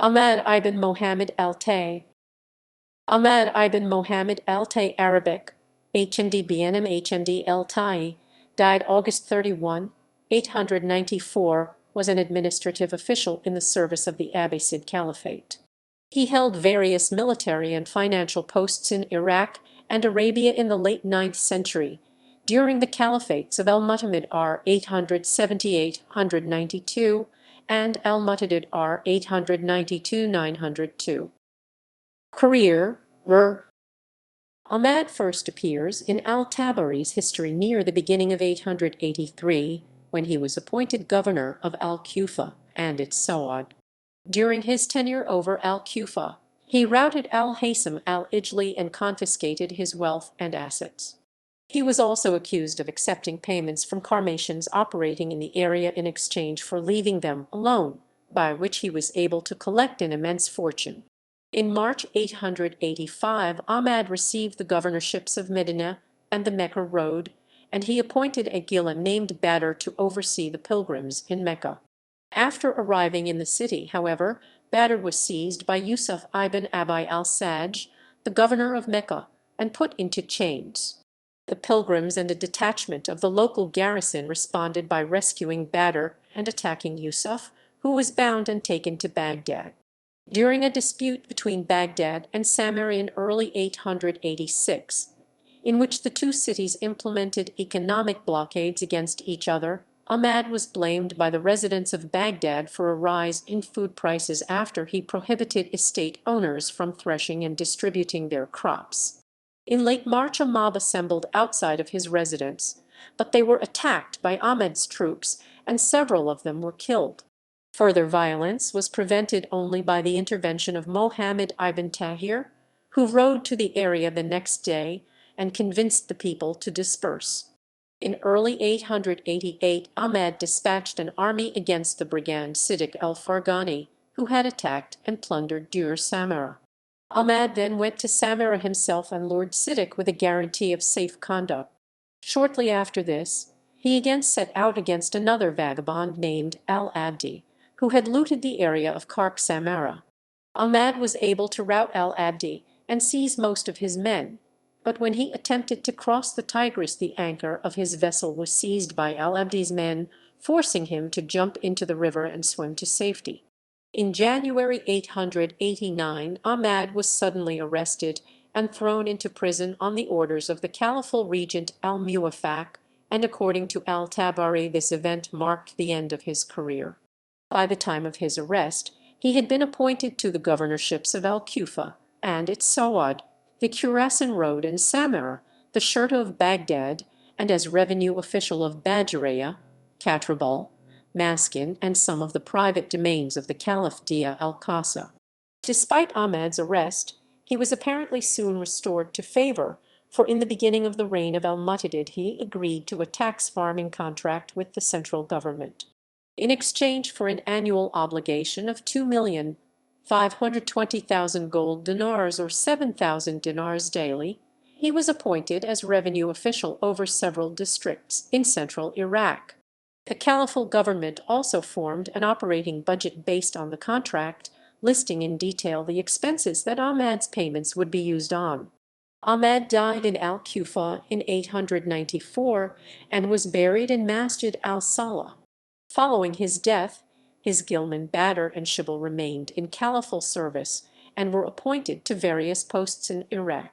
Ahmad ibn Muhammad al-Tay. Ahmad ibn Muhammad al-Tay Arabic, HMD BNM HMD al-Ta'i, died August 31, 894, was an administrative official in the service of the Abbasid Caliphate. He held various military and financial posts in Iraq and Arabia in the late 9th century, during the caliphates of Al-Mu'tamid R 878–992 and Al-Mu'tadid R 892–902. Career. Ahmad first appears in al-Tabari's history near the beginning of 883, when he was appointed governor of al-Kufa and its Sawad. During his tenure over al-Kufa, he routed al-Haytham al-Ijli and confiscated his wealth and assets. He was also accused of accepting payments from Karmatians operating in the area in exchange for leaving them alone, by which he was able to collect an immense fortune. In March 885, Ahmad received the governorships of Medina and the Mecca road, and he appointed a Ghilah named Badr to oversee the pilgrims in Mecca. After arriving in the city, however, Badr was seized by Yusuf ibn Abi al-Sajj, the governor of Mecca, and put into chains. The pilgrims and a detachment of the local garrison responded by rescuing Badr and attacking Yusuf, who was bound and taken to Baghdad. During a dispute between Baghdad and Samarra in early 886, in which the two cities implemented economic blockades against each other, Ahmad was blamed by the residents of Baghdad for a rise in food prices after he prohibited estate owners from threshing and distributing their crops. In late March, a mob assembled outside of his residence, but they were attacked by Ahmad's troops, and several of them were killed. Further violence was prevented only by the intervention of Mohammed ibn Tahir, who rode to the area the next day and convinced the people to disperse. In early 888, Ahmad dispatched an army against the brigand Siddiq al-Farghani, who had attacked and plundered Dur Samarra. Ahmad then went to Samarra himself and lured Siddiq with a guarantee of safe conduct. Shortly after this, he again set out against another vagabond named al-Abdi, who had looted the area of Kark Samarra. Ahmad was able to rout al-Abdi and seize most of his men, but when he attempted to cross the Tigris, the anchor of his vessel was seized by al-Abdi's men, forcing him to jump into the river and swim to safety. In January 889, Ahmad was suddenly arrested and thrown into prison on the orders of the caliphal regent al-Muwaffaq, and according to al-Tabari, this event marked the end of his career. By the time of his arrest, he had been appointed to the governorships of al-Kufa and its Sawad, the Khurasan road and Samarra, the Shurta of Baghdad, and as revenue official of Badjariya, Katrabal, Maskin, and some of the private domains of the Caliph Dia al-Qasa. Despite Ahmad's arrest, he was apparently soon restored to favor, for in the beginning of the reign of al-Mu'tadid he agreed to a tax farming contract with the central government. In exchange for an annual obligation of 2,520,000 gold dinars or 7,000 dinars daily, he was appointed as revenue official over several districts in central Iraq. The caliphal government also formed an operating budget based on the contract, listing in detail the expenses that Ahmad's payments would be used on. Ahmad died in al-Kufa in 894 and was buried in Masjid al-Salah. Following his death, his Ghilman Badr and Shibal remained in caliphal service and were appointed to various posts in Iraq.